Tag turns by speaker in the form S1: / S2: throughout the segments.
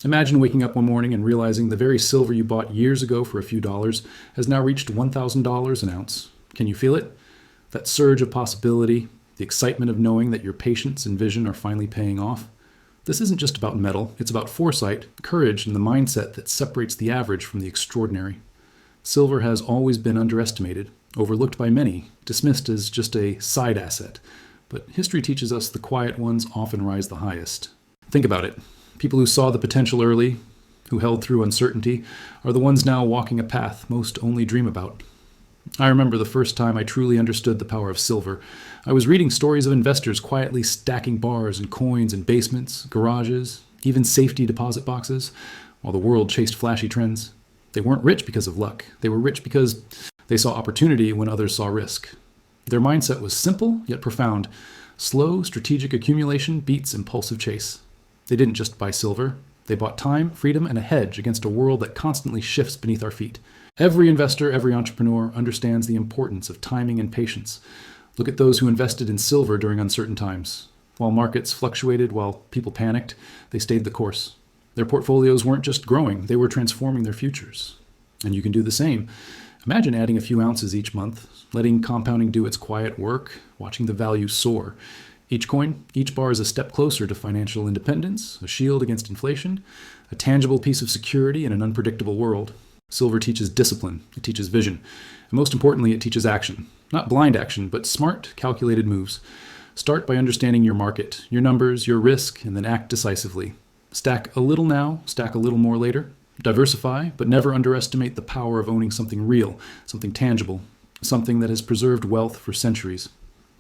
S1: Imagine waking up one morning and realizing the very silver you bought years ago for a few dollars has now reached $1,000 an ounce. Can you feel it? That surge of possibility, the excitement of knowing that your patience and vision are finally paying off. This isn't just about metal, it's about foresight, courage, and the mindset that separates the average from the extraordinary. Silver has always been underestimated, overlooked by many, dismissed as just a side asset. But history teaches us the quiet ones often rise the highest. Think about it. People who saw the potential early, who held through uncertainty, are the ones now walking a path most only dream about. I remember the first time I truly understood the power of silver. I was reading stories of investors quietly stacking bars and coins in basements, garages, even safety deposit boxes, while the world chased flashy trends. They weren't rich because of luck. They were rich because they saw opportunity when others saw risk. Their mindset was simple yet profound. Slow, strategic accumulation beats impulsive chase. They didn't just buy silver. They bought time, freedom, and a hedge against a world that constantly shifts beneath our feet. Every investor, every entrepreneur understands the importance of timing and patience. Look at those who invested in silver during uncertain times. While markets fluctuated, while people panicked, they stayed the course. Their portfolios weren't just growing, they were transforming their futures. And you can do the same. Imagine adding a few ounces each month, letting compounding do its quiet work, watching the value soar. Each coin, each bar is a step closer to financial independence, a shield against inflation, a tangible piece of security in an unpredictable world. Silver teaches discipline, it teaches vision, and most importantly, it teaches action. Not blind action, but smart, calculated moves. Start by understanding your market, your numbers, your risk, and then act decisively. Stack a little now, stack a little more later. Diversify, but never underestimate the power of owning something real, something tangible, something that has preserved wealth for centuries.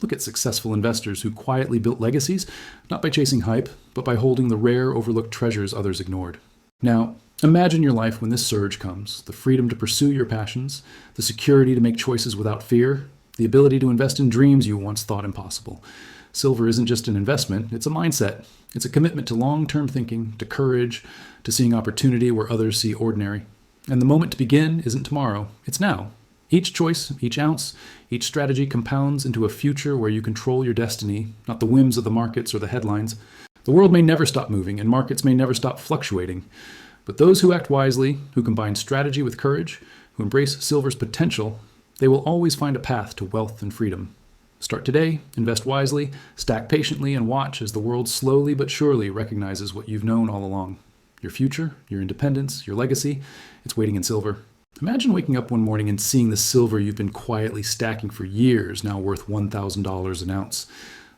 S1: Look at successful investors who quietly built legacies, not by chasing hype, but by holding the rare, overlooked treasures others ignored. Now, imagine your life when this surge comes, the freedom to pursue your passions, the security to make choices without fear, the ability to invest in dreams you once thought impossible. Silver isn't just an investment, it's a mindset. It's a commitment to long-term thinking, to courage, to seeing opportunity where others see ordinary. And the moment to begin isn't tomorrow, it's now. Each choice, each ounce, each strategy compounds into a future where you control your destiny, not the whims of the markets or the headlines. The world may never stop moving, and markets may never stop fluctuating. But those who act wisely, who combine strategy with courage, who embrace silver's potential, they will always find a path to wealth and freedom. Start today, invest wisely, stack patiently, and watch as the world slowly but surely recognizes what you've known all along. Your future, your independence, your legacy, it's waiting in silver. Imagine waking up one morning and seeing the silver you've been quietly stacking for years now worth $1,000 an ounce.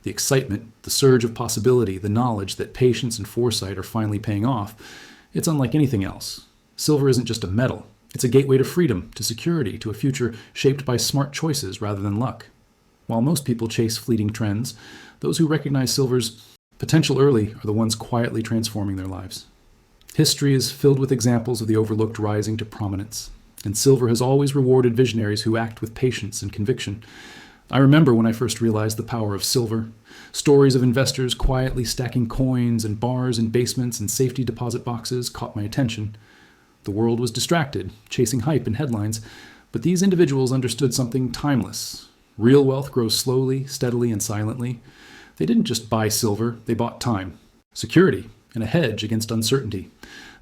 S1: The excitement, the surge of possibility, the knowledge that patience and foresight are finally paying off, it's unlike anything else. Silver isn't just a metal. It's a gateway to freedom, to security, to a future shaped by smart choices rather than luck. While most people chase fleeting trends, those who recognize silver's potential early are the ones quietly transforming their lives. History is filled with examples of the overlooked rising to prominence, and silver has always rewarded visionaries who act with patience and conviction. I remember when I first realized the power of silver. Stories of investors quietly stacking coins and bars in basements and safety deposit boxes caught my attention. The world was distracted, chasing hype and headlines, but these individuals understood something timeless. Real wealth grows slowly, steadily, and silently. They didn't just buy silver, they bought time, security, and a hedge against uncertainty.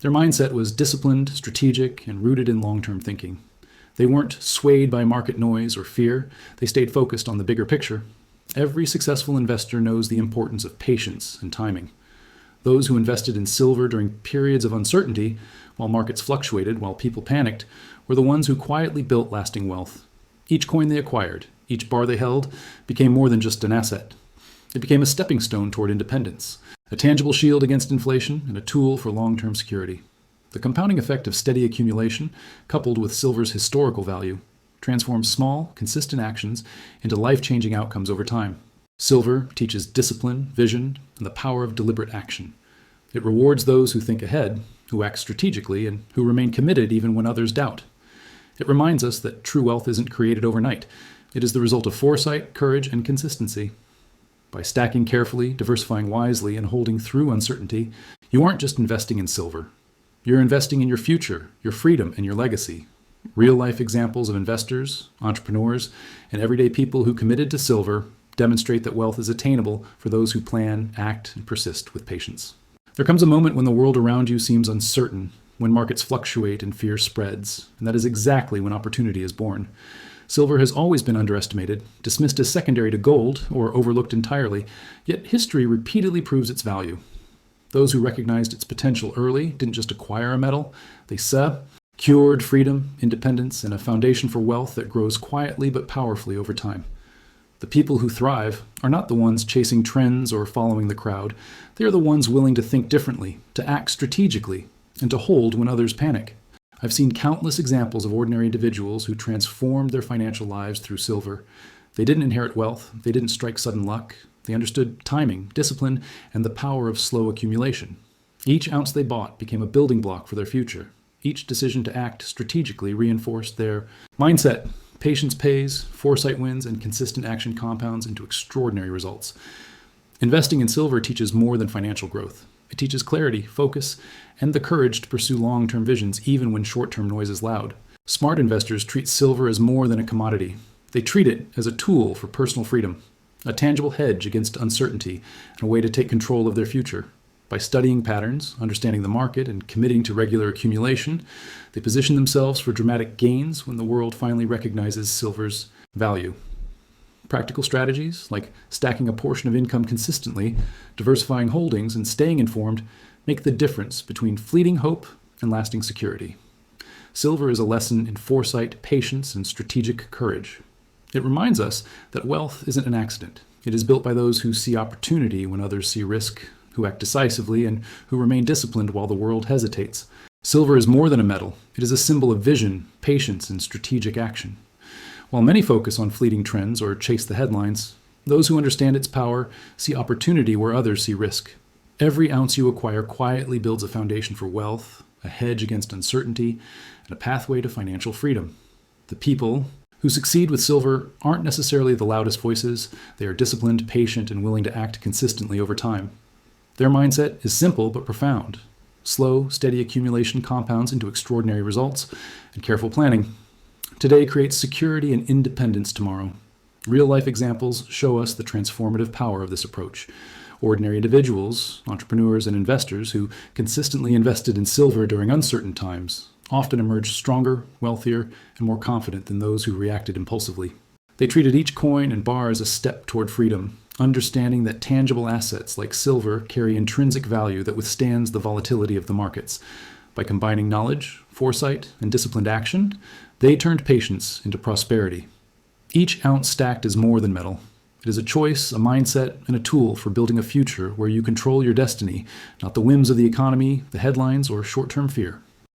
S1: Their mindset was disciplined, strategic, and rooted in long-term thinking. They weren't swayed by market noise or fear. They stayed focused on the bigger picture. Every successful investor knows the importance of patience and timing. Those who invested in silver during periods of uncertainty, while markets fluctuated, while people panicked, were the ones who quietly built lasting wealth. Each coin they acquired, each bar they held, became more than just an asset. It became a stepping stone toward independence, a tangible shield against inflation, and a tool for long-term security. The compounding effect of steady accumulation, coupled with silver's historical value, transforms small, consistent actions into life-changing outcomes over time. Silver teaches discipline, vision, and the power of deliberate action. It rewards those who think ahead, who act strategically, and who remain committed even when others doubt. It reminds us that true wealth isn't created overnight. It is the result of foresight, courage, and consistency. By stacking carefully, diversifying wisely, and holding through uncertainty, you aren't just investing in silver. You're investing in your future, your freedom, and your legacy. Real-life examples of investors, entrepreneurs, and everyday people who committed to silver demonstrate that wealth is attainable for those who plan, act, and persist with patience. There comes a moment when the world around you seems uncertain, when markets fluctuate and fear spreads, and that is exactly when opportunity is born. Silver has always been underestimated, dismissed as secondary to gold, or overlooked entirely, yet history repeatedly proves its value. Those who recognized its potential early didn't just acquire a metal, they secured freedom, independence, and a foundation for wealth that grows quietly but powerfully over time. The people who thrive are not the ones chasing trends or following the crowd. They are the ones willing to think differently, to act strategically, and to hold when others panic. I've seen countless examples of ordinary individuals who transformed their financial lives through silver. They didn't inherit wealth. They didn't strike sudden luck. They understood timing, discipline, and the power of slow accumulation. Each ounce they bought became a building block for their future. Each decision to act strategically reinforced their mindset. Patience pays, foresight wins, and consistent action compounds into extraordinary results. Investing in silver teaches more than financial growth. It teaches clarity, focus, and the courage to pursue long-term visions even when short-term noise is loud. Smart investors treat silver as more than a commodity. They treat it as a tool for personal freedom, a tangible hedge against uncertainty, and a way to take control of their future. By studying patterns, understanding the market, and committing to regular accumulation, they position themselves for dramatic gains when the world finally recognizes silver's value. Practical strategies, like stacking a portion of income consistently, diversifying holdings, and staying informed, make the difference between fleeting hope and lasting security. Silver is a lesson in foresight, patience, and strategic courage. It reminds us that wealth isn't an accident. It is built by those who see opportunity when others see risk, who act decisively, and who remain disciplined while the world hesitates. Silver is more than a metal. It is a symbol of vision, patience, and strategic action. While many focus on fleeting trends or chase the headlines, those who understand its power see opportunity where others see risk. Every ounce you acquire quietly builds a foundation for wealth, a hedge against uncertainty, and a pathway to financial freedom. The people who succeed with silver aren't necessarily the loudest voices. They are disciplined, patient, and willing to act consistently over time. Their mindset is simple but profound. Slow, steady accumulation compounds into extraordinary results, and careful planning today creates security and independence tomorrow. Real-life examples show us the transformative power of this approach. Ordinary individuals, entrepreneurs, and investors who consistently invested in silver during uncertain times often emerged stronger, wealthier, and more confident than those who reacted impulsively. They treated each coin and bar as a step toward freedom, understanding that tangible assets like silver carry intrinsic value that withstands the volatility of the markets. By combining knowledge, foresight, and disciplined action, they turned patience into prosperity. Each ounce stacked is more than metal. It is a choice, a mindset, and a tool for building a future where you control your destiny, not the whims of the economy, the headlines, or short-term fear.